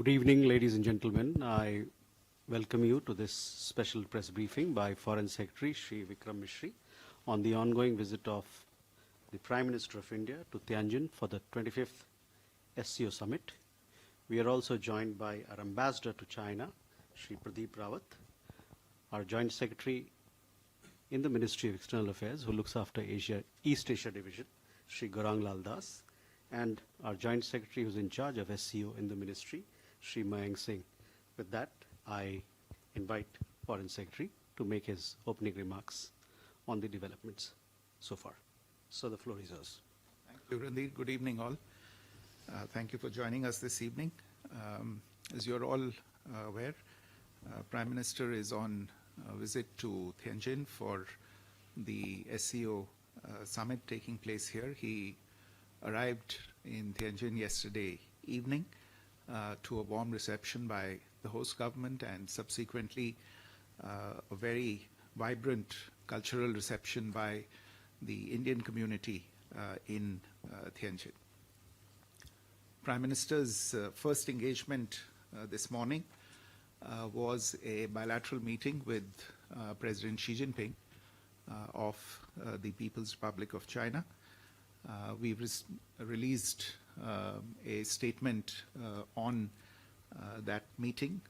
Good evening, ladies and gentlemen. I welcome you to this special press briefing by Foreign Secretary Shri Vikram Misri on the ongoing visit of the Prime Minister of India to Tianjin for the 25th SCO Summit. We are also joined by our Ambassador to China, Shri Pradeep Rawat, our Joint Secretary in the Ministry of External Affairs, who looks after East Asia Division, Shri Gaurang Lal Das, and our Joint Secretary who's in charge of SCO in the Ministry, Shri Mayank Singh. With that, I invite Foreign Secretary to make his opening remarks on the developments so far. So the floor is yours. Thank you, Randeep. Good evening, all. Thank you for joining us this evening. As you're all aware, Prime Minister is on a visit to Tianjin for the SCO Summit taking place here. He arrived in Tianjin yesterday evening to a warm reception by the host government and subsequently a very vibrant cultural reception by the Indian community in Tianjin. Prime Minister's first engagement this morning was a bilateral meeting with President Xi Jinping of the People's Republic of China. We've released a statement on that meeting.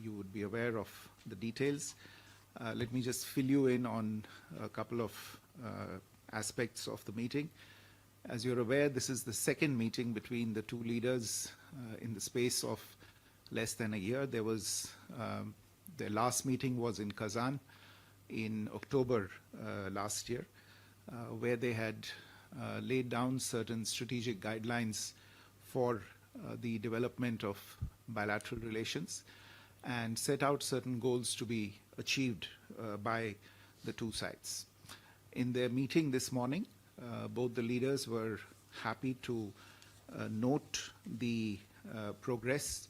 You would be aware of the details. Let me just fill you in on a couple of aspects of the meeting. As you're aware, this is the second meeting between the two leaders in the space of less than a year. There was their last meeting was in Kazan in October last year, where they had laid down certain strategic guidelines for the development of bilateral relations and set out certain goals to be achieved by the two sides. In their meeting this morning, both the leaders were happy to note the progress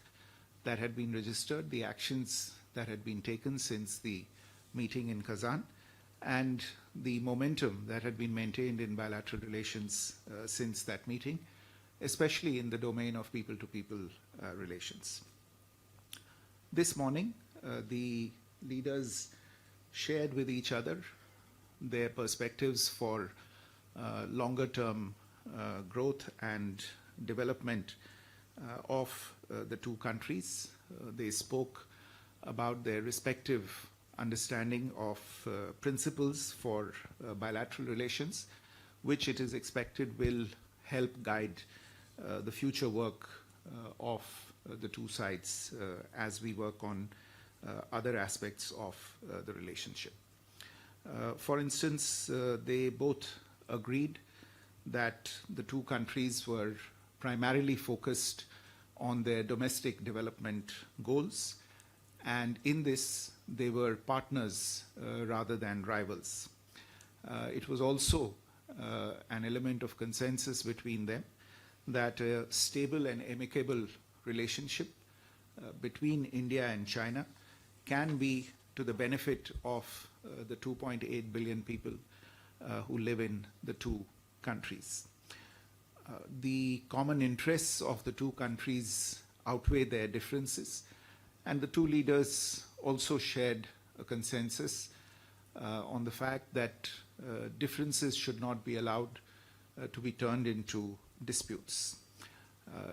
that had been registered, the actions that had been taken since the meeting in Kazan, and the momentum that had been maintained in bilateral relations since that meeting, especially in the domain of people-to-people relations. This morning, the leaders shared with each other their perspectives for longer-term growth and development of the two countries. They spoke about their respective understanding of principles for bilateral relations, which it is expected will help guide the future work of the two sides as we work on other aspects of the relationship. For instance, they both agreed that the two countries were primarily focused on their domestic development goals, and in this they were partners rather than rivals. It was also an element of consensus between them that a stable and amicable relationship between India and China can be to the benefit of the 2.8 billion people who live in the two countries. The common interests of the two countries outweigh their differences, and the two leaders also shared a consensus on the fact that differences should not be allowed to be turned into disputes.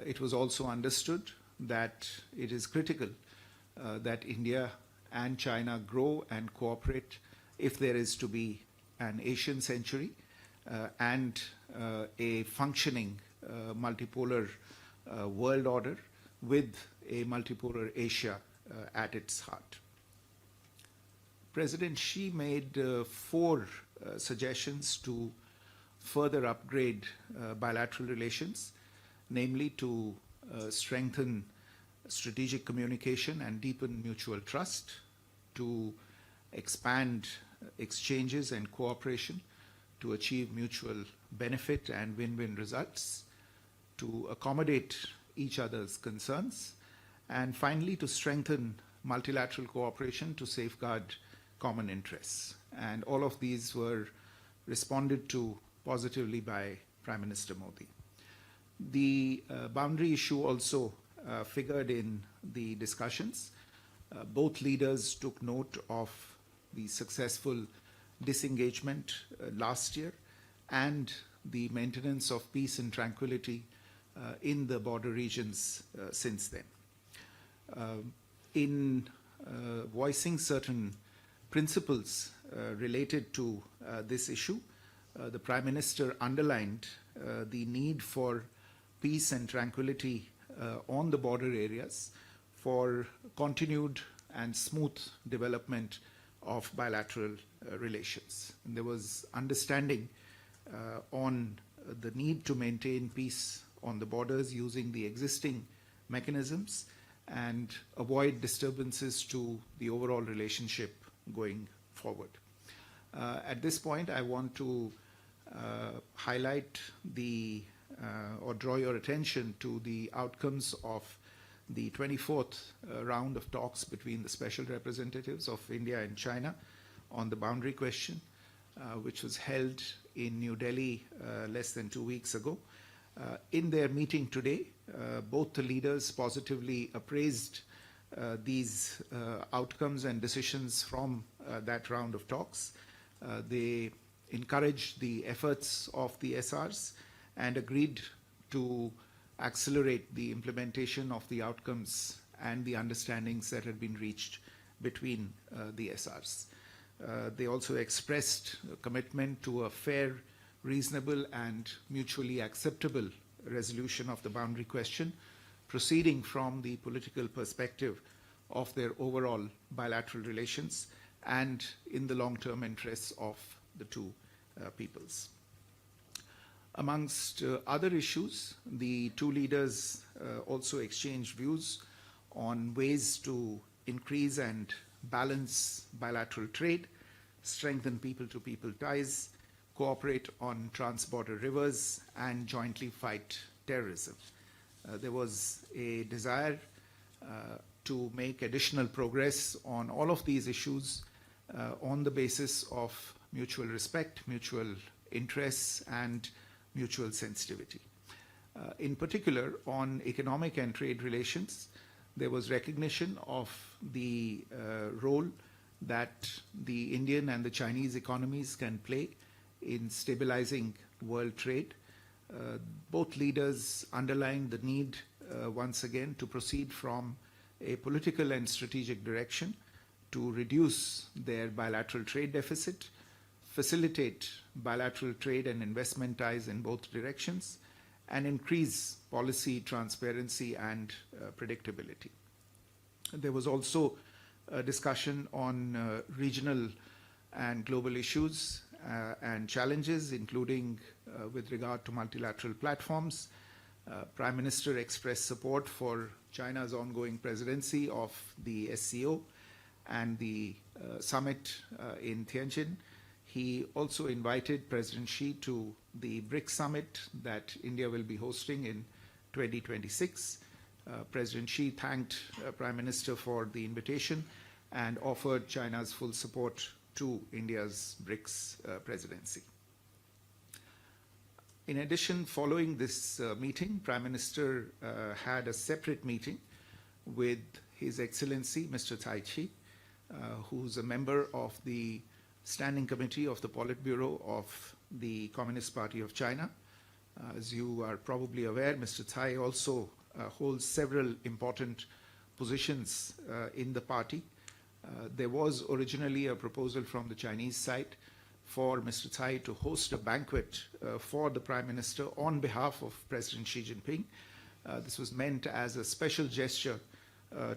It was also understood that it is critical that India and China grow and cooperate if there is to be an Asian century and a functioning multipolar world order with a multipolar Asia at its heart. President Xi made 4 suggestions to further upgrade bilateral relations, namely to strengthen strategic communication and deepen mutual trust, to expand exchanges and cooperation to achieve mutual benefit and win-win results, to accommodate each other's concerns, and finally to strengthen multilateral cooperation to safeguard common interests. And all of these were responded to positively by Prime Minister Modi. The boundary issue also figured in the discussions. Both leaders took note of the successful disengagement last year and the maintenance of peace and tranquility in the border regions since then. In voicing certain principles related to this issue, the Prime Minister underlined the need for peace and tranquility on the border areas for continued and smooth development of bilateral relations. And there was understanding on the need to maintain peace on the borders using the existing mechanisms and avoid disturbances to the overall relationship going forward. At this point, I want to highlight or draw your attention to the outcomes of the 24th round of talks between the special representatives of India and China on the boundary question, which was held in New Delhi less than 2 weeks ago. In their meeting today, both the leaders positively appraised these outcomes and decisions from that round of talks. They encouraged the efforts of the SRs and agreed to accelerate the implementation of the outcomes and the understandings that had been reached between the SRs. They also expressed a commitment to a fair, reasonable and mutually acceptable resolution of the boundary question, proceeding from the political perspective of their overall bilateral relations and in the long-term interests of the two peoples. Amongst other issues, the two leaders also exchanged views on ways to increase and balance bilateral trade, strengthen people-to-people ties, cooperate on trans-border rivers, and jointly fight terrorism. There was a desire to make additional progress on all of these issues on the basis of mutual respect, mutual interests, and mutual sensitivity. In particular, on economic and trade relations, there was recognition of the role that the Indian and the Chinese economies can play in stabilizing world trade. Both leaders underlined the need once again to proceed from a political and strategic direction to reduce their bilateral trade deficit, facilitate bilateral trade and investment ties in both directions, and increase policy transparency and predictability. There was also a discussion on regional and global issues and challenges, including with regard to multilateral platforms. Prime Minister expressed support for China's ongoing presidency of the SCO and the summit in Tianjin. He also invited President Xi to the BRICS Summit that India will be hosting in 2026. President Xi thanked Prime Minister for the invitation and offered China's full support to India's BRICS presidency. In addition, following this meeting, Prime Minister had a separate meeting with His Excellency Mr. Tsai Chi, who's a member of the Standing Committee of the Politburo of the Communist Party of China. As you are probably aware, Mr. Tsai also holds several important positions in the party. There was originally a proposal from the Chinese side for Mr. Tsai to host a banquet for the Prime Minister on behalf of President Xi Jinping. This was meant as a special gesture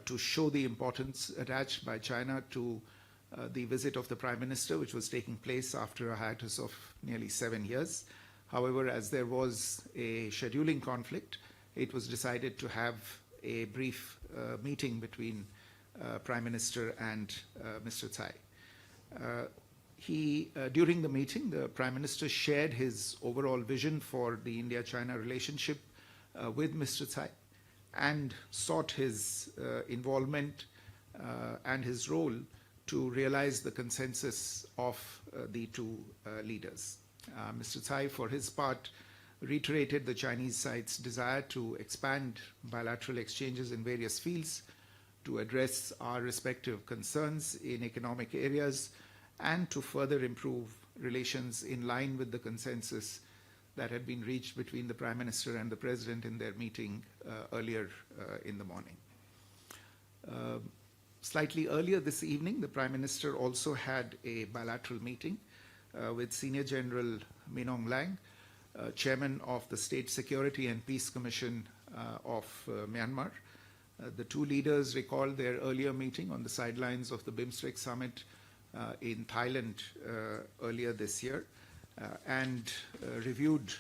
to show the importance attached by China to the visit of the Prime Minister, which was taking place after a hiatus of nearly 7 years. However, as there was a scheduling conflict, it was decided to have a brief meeting between Prime Minister and Mr. Tsai. During the meeting, the Prime Minister shared his overall vision for the India-China relationship with Mr. Tsai and sought his involvement and his role to realize the consensus of the two leaders. Mr. Tsai, for his part, reiterated the Chinese side's desire to expand bilateral exchanges in various fields to address our respective concerns in economic areas and to further improve relations in line with the consensus that had been reached between the Prime Minister and the President in their meeting earlier in the morning. Slightly earlier this evening, the Prime Minister also had a bilateral meeting with Senior General Min Aung Hlaing, Chairman of the State Security and Peace Commission of Myanmar. The two leaders recalled their earlier meeting on the sidelines of the BIMSTEC Summit in Thailand earlier this year and reviewed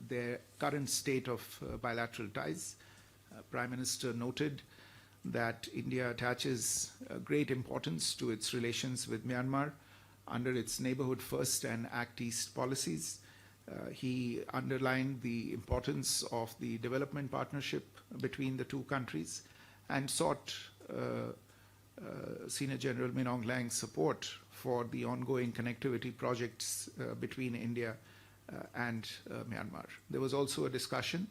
their current state of bilateral ties. Prime Minister noted that India attaches great importance to its relations with Myanmar under its Neighborhood First and Act East policies. He underlined the importance of the development partnership between the two countries and sought Senior General Min Aung Hlaing's support for the ongoing connectivity projects between India and Myanmar. There was also a discussion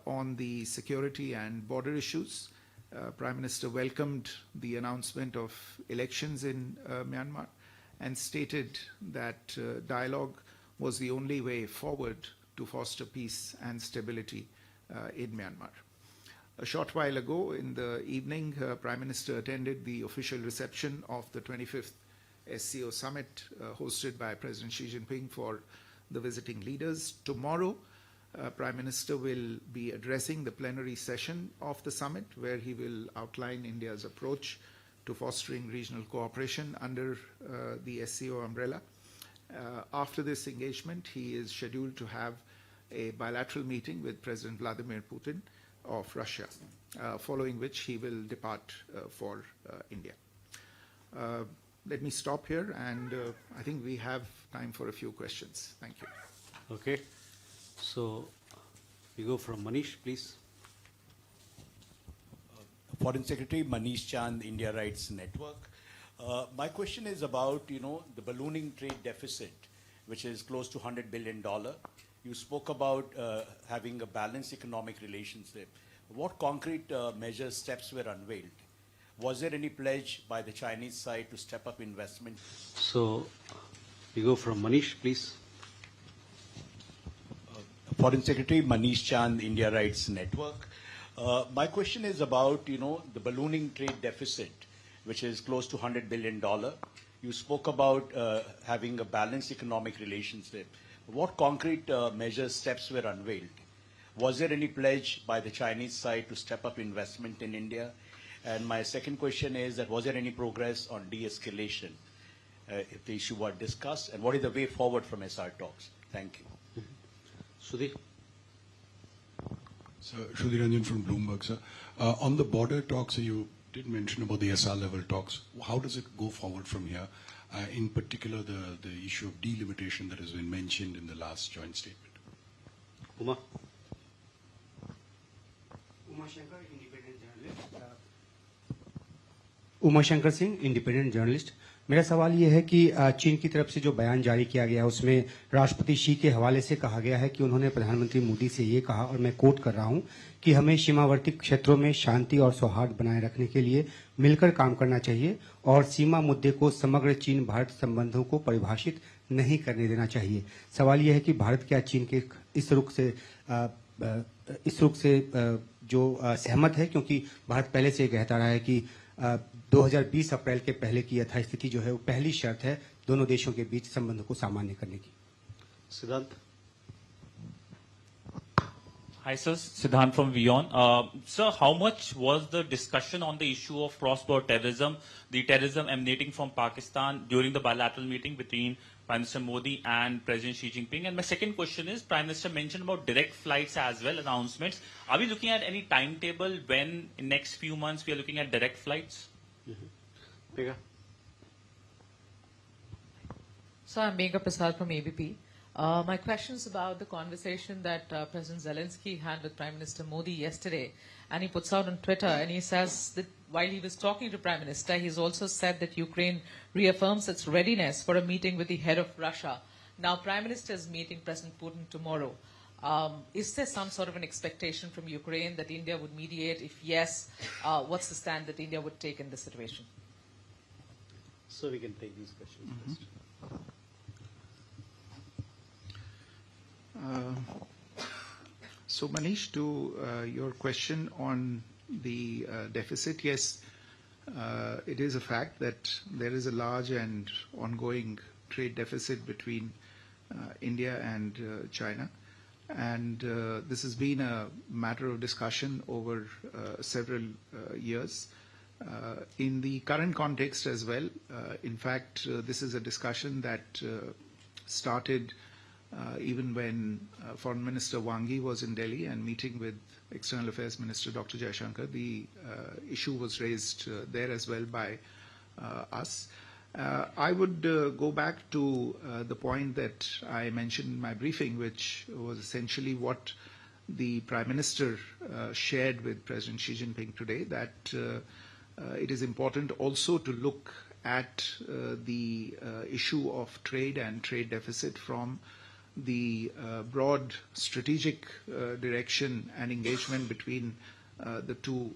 on the security and border issues. Prime Minister welcomed the announcement of elections in Myanmar and stated that dialogue was the only way forward to foster peace and stability in Myanmar. A short while ago in the evening, Prime Minister attended the official reception of the 25th SCO Summit hosted by President Xi Jinping for the visiting leaders. Tomorrow, Prime Minister will be addressing the plenary session of the summit, where he will outline India's approach to fostering regional cooperation under the SCO umbrella. After this engagement, he is scheduled to have a bilateral meeting with President Vladimir Putin of Russia, following which he will depart for India. Let me stop here, and I think we have time for a few questions. Thank you. Okay. So we go from Manish, please. Foreign Secretary Manish Chand, India Rights Network. My question is about, the ballooning trade deficit, which is close to $100 billion. You spoke about having a balanced economic relationship. What concrete measures, steps were unveiled? Was there any pledge by the Chinese side to step up investment? So we go from Manish, please. Foreign Secretary Manish Chand, India Rights Network. My question is about, the ballooning trade deficit, which is close to $100 billion. You spoke about having a balanced economic relationship. What concrete measures, steps were unveiled? Was there any pledge by the Chinese side to step up investment in India? And my second question is that was there any progress on de-escalation if the issue was discussed? And what is the way forward from SR talks? Thank you. Sudhi. So, Shruti Ranjan from Bloomberg, sir. On the border talks, you did mention about the SR level talks. How does it go forward from here? In particular, the issue of delimitation that has been mentioned in the last joint statement. Uma. Uma Shankar Singh, independent journalist. मेरा सवाल ये है कि चीन की तरफ से जो बयान जारी किया गया है उसमें राष्ट्रपति शी के हवाले से कहा गया है कि उन्होंने प्रधानमंत्री मोदी से ये कहा, और मैं कोट कर रहा हूं, कि हमें सीमावर्ती क्षेत्रों में शांति और सौहार्द बनाए रखने के लिए मिलकर काम करना चाहिए और सीमा मुद्दे को समग्र चीन भारत संबंधों को परिभाषित नहीं करने देना चाहिए। सवाल यह है कि भारत क्या चीन के इस रुख से जो सहमत है, क्योंकि भारत पहले से कहता रहा है कि 2020 अप्रैल के पहले की यथास्थिति जो है वो पहली शर्त है दोनों देशों के बीच संबंधों को सामान्य करने की। Siddhant. Hi, sir. Siddhant from WION. Sir, how much was the discussion on the issue of cross-border terrorism, the terrorism emanating from Pakistan during the bilateral meeting between Prime Minister Modi and President Xi Jinping? And my second question is, Prime Minister mentioned about direct flights as well, announcements. Are we looking at any timetable when in next few months we are looking at direct flights? Megha. So I'm Megha Prasad from ABP. My question is about the conversation that President Zelensky had with Prime Minister Modi yesterday. And he puts out on Twitter, and he says that while he was talking to Prime Minister, he's also said that Ukraine reaffirms its readiness for a meeting with the head of Russia. Now, Prime Minister is meeting President Putin tomorrow. Is there some sort of an expectation from Ukraine that India would mediate? If yes, what's the stand that India would take in this situation? So we can take these questions first. So Manish, to your question on the deficit, yes, it is a fact that there is a large and ongoing trade deficit between India and China. And this has been a matter of discussion over several years. In the current context as well, in fact, this is a discussion that started even when Foreign Minister Wang Yi was in Delhi and meeting with External Affairs Minister Dr. Jaishankar. The issue was raised there as well by us. I would go back to the point that I mentioned in my briefing, which was essentially what the Prime Minister shared with President Xi Jinping today, that it is important also to look at the issue of trade and trade deficit from the broad strategic direction and engagement between the two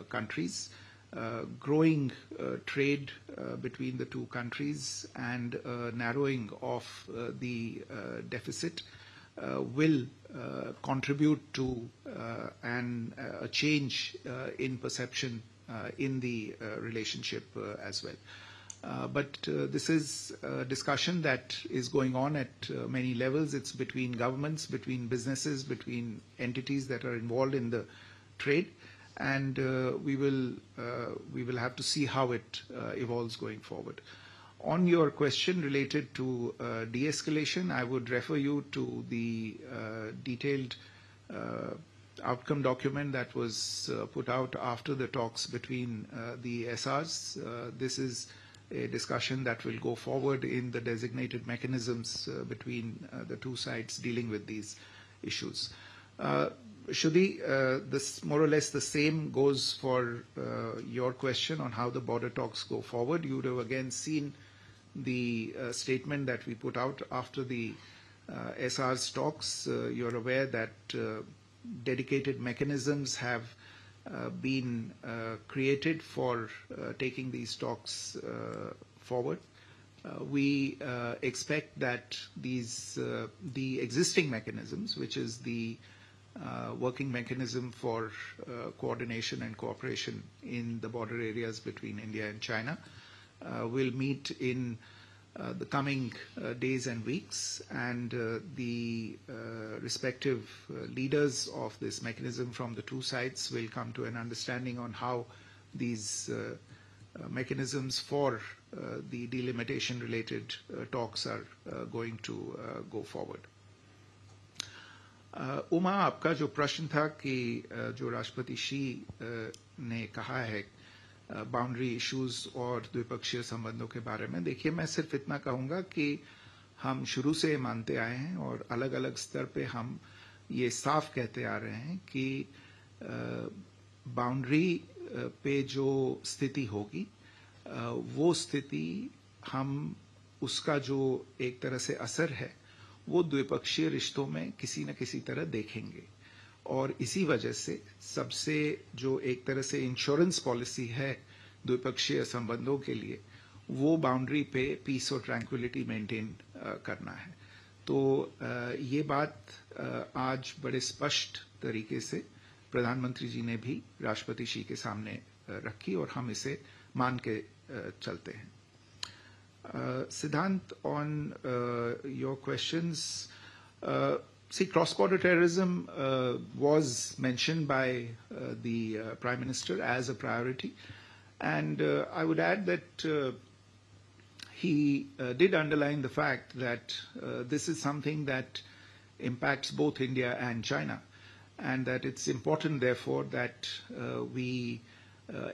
countries. Growing trade between the two countries and narrowing of the deficit will contribute to a change in perception in the relationship as well. But this is a discussion that is going on at many levels. It's between governments, between businesses, between entities that are involved in the trade. And we will have to see how it evolves going forward. On your question related to de-escalation, I would refer you to the detailed outcome document that was put out after the talks between the SRs. This is a discussion that will go forward in the designated mechanisms between the two sides dealing with these issues. Shruti, this more or less the same goes for your question on how the border talks go forward. You would have again seen the statement that we put out after the SR's talks. You're aware that dedicated mechanisms have been created for taking these talks forward. We expect that the existing mechanisms, which is the working mechanism for coordination and cooperation in the border areas between India and China, will meet in the coming days and weeks, and the respective leaders of this mechanism from the two sides will come to an understanding on how these mechanisms for the delimitation related talks are going to go forward. Uma, आपका जो प्रश्न था कि जो राष्ट्रपति she ने कहा है बाउंड्री इश्यूज और द्विपक्षीय संबंधों के बारे में, देखिए मैं सिर्फ इतना कहूंगा कि हम शुरू से मानते आए हैं और अलग अलग स्तर पे हम ये साफ कहते आ रहे हैं कि बाउंड्री पे जो स्थिति होगी वो स्थिति हम उसका जो एक तरह से असर है वो द्विपक्षीय रिश्तों में किसी न किसी तरह देखेंगे, और इसी वजह से सबसे जो एक तरह से इंश्योरेंस पॉलिसी है द्विपक्षीय संबंधों के लिए, वो बाउंड्री पे पीस और ट्रैंक्विलिटी मेंटेन करना है. तो ये बात आज बड़े स्पष्ट तरीके से प्रधानमंत्री जी ने भी राष्ट्रपति शी के सामने रखी और हम इसे मान के चलते हैं. Siddhant, on your questions, see, cross-border terrorism was mentioned by the Prime Minister as a priority, and I would add that he did underline the fact that this is something that impacts both India and China, and that it's important, therefore, that we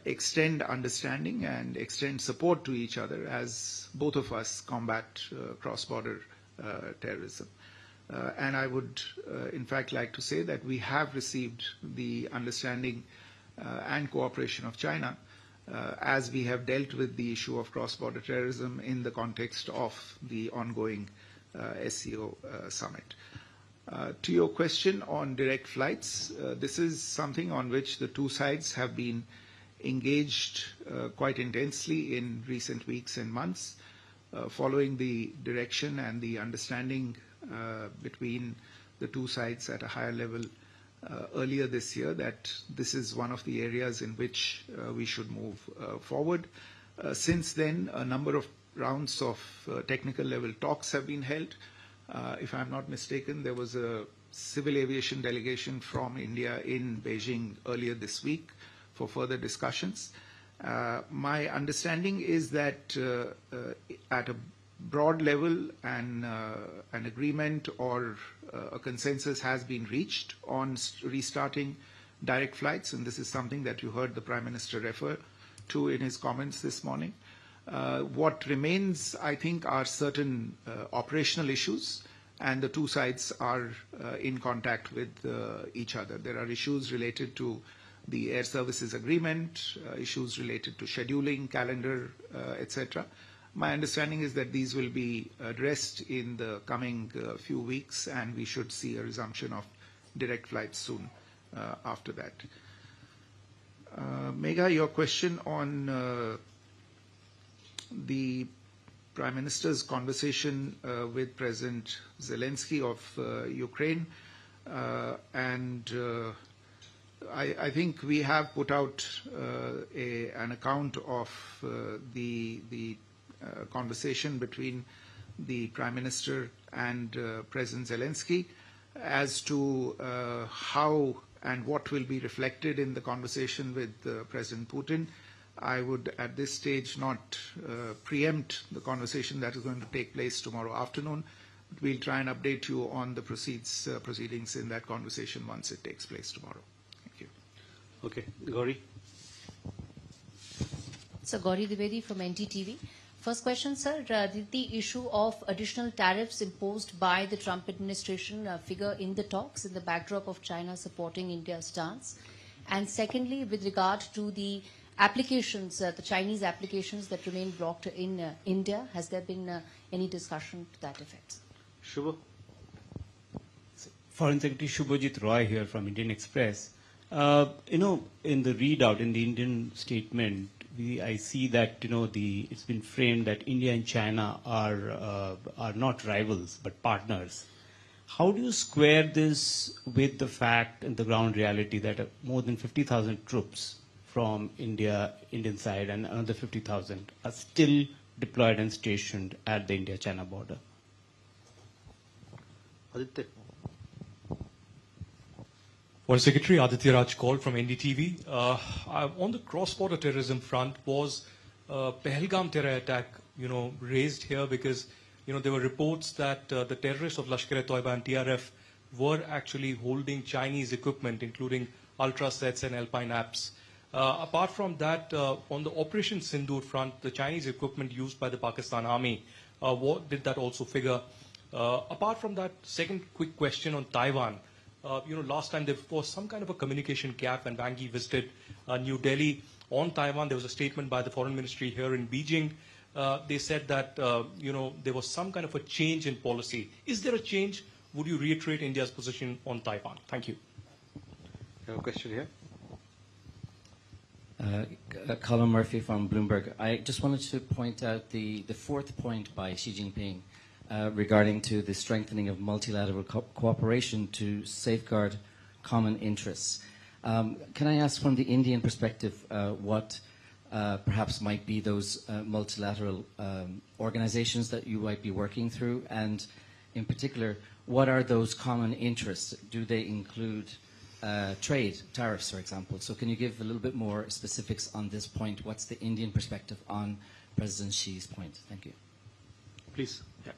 extend understanding and extend support to each other as both of us combat cross-border terrorism. And I would, in fact, like to say that we have received the understanding and cooperation of China as we have dealt with the issue of cross-border terrorism in the context of the ongoing SCO Summit. To your question on direct flights, this is something on which the two sides have been engaged quite intensely in recent weeks and months, following the direction and the understanding between the two sides at a higher level earlier this year that this is one of the areas in which we should move forward. Since then, a number of rounds of technical level talks have been held. If I'm not mistaken, there was a civil aviation delegation from India in Beijing earlier this week for further discussions. My understanding is that at a broad level an agreement or a consensus has been reached on restarting direct flights, and this is something that you heard the Prime Minister refer to in his comments this morning. What remains, I think, are certain operational issues, and the two sides are in contact with each other. There are issues related to the air services agreement, issues related to scheduling, calendar, etc. My understanding is that these will be addressed in the coming few weeks, and we should see a resumption of direct flights soon after that. Megha, your question on the Prime Minister's conversation with President Zelensky of Ukraine, and I think we have put out an account of the conversation between the Prime Minister and President Zelensky. As to how and what will be reflected in the conversation with President Putin, I would at this stage not preempt the conversation that is going to take place tomorrow afternoon. But we'll try and update you on the proceedings in that conversation once it takes place tomorrow. Thank you. Okay, Gauri. So Gauri Dwivedi from NTTV. First question, sir. Did the issue of additional tariffs imposed by the Trump administration figure in the talks in the backdrop of China supporting India's stance? And secondly, with regard to the applications, the Chinese applications that remain blocked in India, has there been any discussion to that effect? Shubha. Foreign Secretary Shubhajit Roy here from Indian Express. In the readout, in the Indian statement, I see that it's been framed that India and China are not rivals but partners. How do you square this with the fact and the ground reality that more than 50,000 troops from Indian side and another 50,000 are still deployed and stationed at the India-China border? Aditya. Foreign Secretary Aditya Raj Kaul from NDTV. On the cross-border terrorism front, was Pahalgam terror attack, raised here because, there were reports that the terrorists of Lashkar-e-Toiba and TRF were actually holding Chinese equipment, including ultrasets and alpine apps. Apart from that, on the Operation Sindoor front, the Chinese equipment used by the Pakistan Army, what did that also figure? Apart from that, second quick question on Taiwan. Last time there was some kind of a communication gap when Wang Yi visited New Delhi on Taiwan. There was a statement by the Foreign Ministry here in Beijing. They said that, there was some kind of a change in policy. Is there a change? Would you reiterate India's position on Taiwan? Thank you. You have a question here? Colin Murphy from Bloomberg. I just wanted to point out the fourth point by Xi Jinping regarding to the strengthening of multilateral cooperation to safeguard common interests. Can I ask from the Indian perspective what perhaps might be those multilateral organizations that you might be working through, and in particular, what are those common interests? Do they include trade, tariffs, for example? So can you give a little bit more specifics on this point? What's the Indian perspective on President Xi's point? Thank you. Please. Yeah.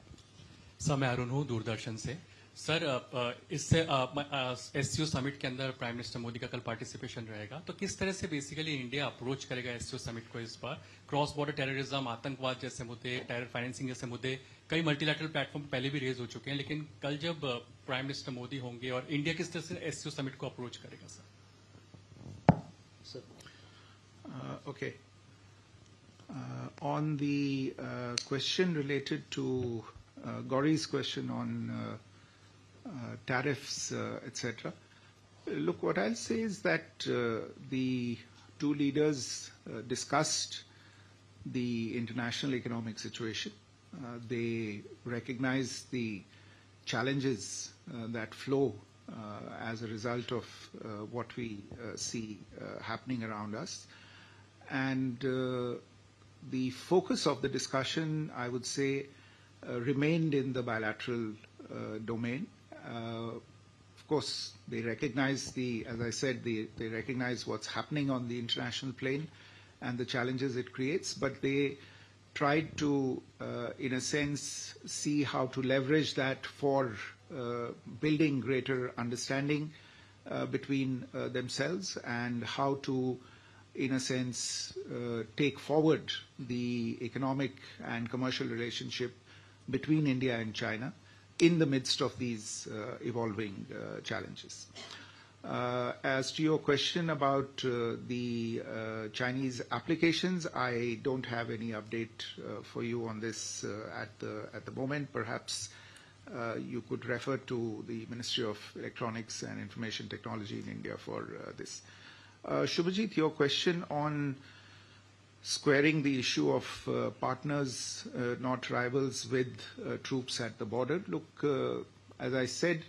Sir मैं अरुण हूँ दूरदर्शन से sir इससे SCO summit के अंदर prime minister Modi का कल participation रहेगा तो किस तरह से बेसिकली इंडिया अप्रोच करेगा SCO समिट को इस बार क्रॉस बॉर्डर टेररिज्म आतंकवाद जैसे मुद्दे टेरर फाइनेंसिंग जैसे मुद्दे कई मल्टीलैटरल प्लेटफॉर्म पहले भी रेज हो चुके हैं लेकिन कल जब प्राइम मिनिस्टर मोदी होंगे और इंडिया किस तरह से SCO समिट को अप्रोच करेगा sir Okay. On the question related to Gauri's question on tariffs, etc. Look, what I'll say is that the two leaders discussed the international economic situation. They recognize the challenges that flow as a result of what we see happening around us. And the focus of the discussion, I would say, remained in the bilateral domain. Of course, they recognize as I said, they recognize what's happening on the international plane and the challenges it creates, but they tried to, in a sense, see how to leverage that for building greater understanding between themselves and how to, in a sense, take forward the economic and commercial relationship between India and China in the midst of these evolving challenges. As to your question about the Chinese applications, I don't have any update for you on this at the moment. Perhaps you could refer to the Ministry of Electronics and Information Technology in India for this. Shubhajit, your question on squaring the issue of partners, not rivals, with troops at the border. Look, as I said,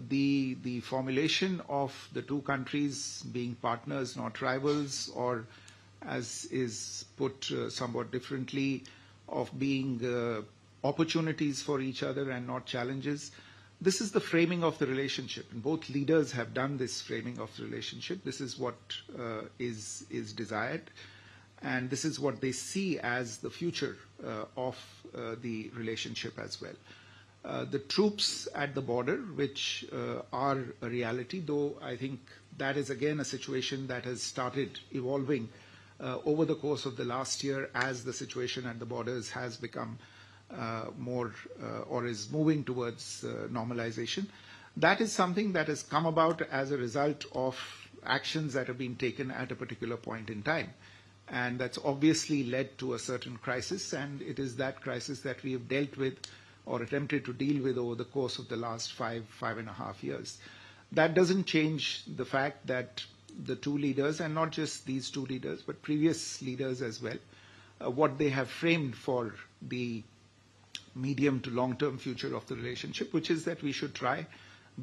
the formulation of the two countries being partners, not rivals, or as is put somewhat differently, of being opportunities for each other and not challenges. This is the framing of the relationship, and both leaders have done this framing of the relationship. This is what is desired, and this is what they see as the future of the relationship as well. The troops at the border, which are a reality, though I think that is again a situation that has started evolving over the course of the last year as the situation at the borders has become more or is moving towards normalization. That is something that has come about as a result of actions that have been taken at a particular point in time. And that's obviously led to a certain crisis, and it is that crisis that we have dealt with or attempted to deal with over the course of the last 5.5 years. That doesn't change the fact that the two leaders, and not just these two leaders, but previous leaders as well, what they have framed for the medium to long-term future of the relationship, which is that we should try,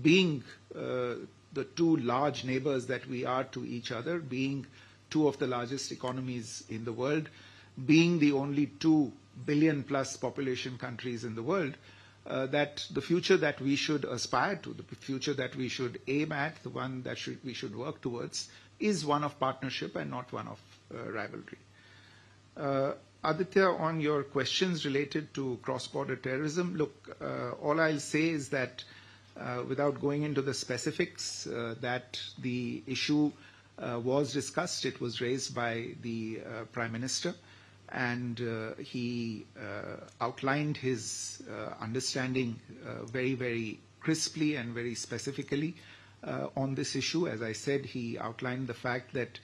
being the two large neighbors that we are to each other, being two of the largest economies in the world, being the only 2 billion plus population countries in the world, that the future that we should aspire to, the future that we should aim at, the one that we should work towards, is one of partnership and not one of rivalry. Aditya, on your questions related to cross-border terrorism, look, all I'll say is that without going into the specifics, that the issue was discussed. It was raised by the Prime Minister, and he outlined his understanding very, very crisply and very specifically on this issue. As I said, he outlined the fact that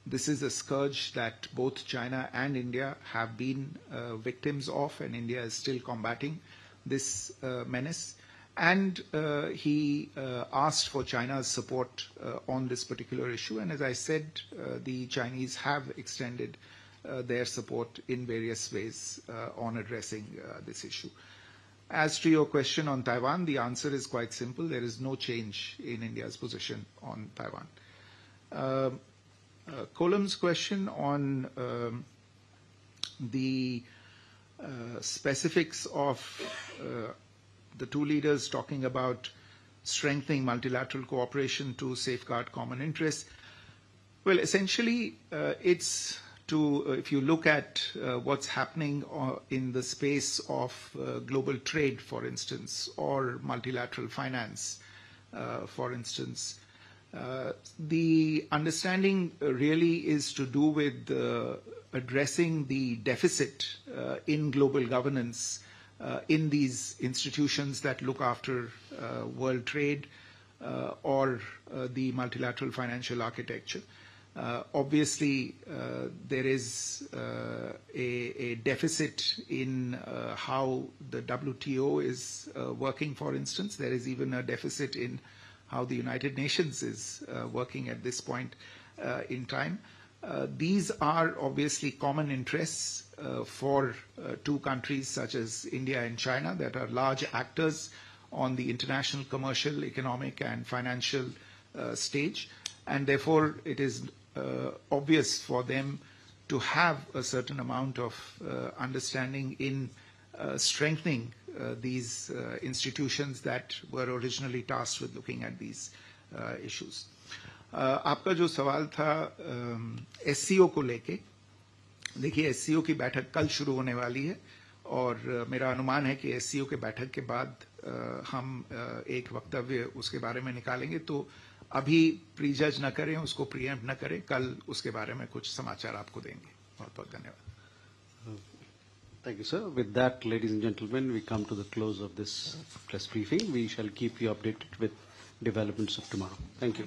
this is a scourge that both China and India have been victims of, and India is still combating this menace. And he asked for China's support on this particular issue. And as I said, the Chinese have extended their support in various ways on addressing this issue. As to your question on Taiwan, the answer is quite simple. There is no change in India's position on Taiwan. Kolam's question on the specifics of the two leaders talking about strengthening multilateral cooperation to safeguard common interests. Well, essentially, it's to, if you look at what's happening in the space of global trade, for instance, or multilateral finance, for instance, the understanding really is to do with addressing the deficit in global governance in these institutions that look after world trade or the multilateral financial architecture. Obviously, there is a deficit in how the WTO is working, for instance. There is even a deficit in how the United Nations is working at this point in time. These are obviously common interests for two countries such as India and China that are large actors on the international commercial, economic and financial stage, and therefore it is obvious for them to have a certain amount of understanding in strengthening these institutions that were originally tasked with looking at these issues. आपका जो सवाल था SCO को लेके, देखिए SCO की बैठक कल शुरू होने वाली है और मेरा अनुमान है कि SCO के बैठक के बाद हम एक वक्तव्य उसके बारे में निकालेंगे, तो अभी प्रीजज न करें, उसको प्रीएम्प्ट न करें, कल उसके बारे में कुछ समाचार आपको देंगे. बहुत बहुत धन्यवाद. Thank you, sir. With that, ladies and gentlemen, we come to the close of this press briefing. We shall keep you updated with developments of tomorrow. Thank you.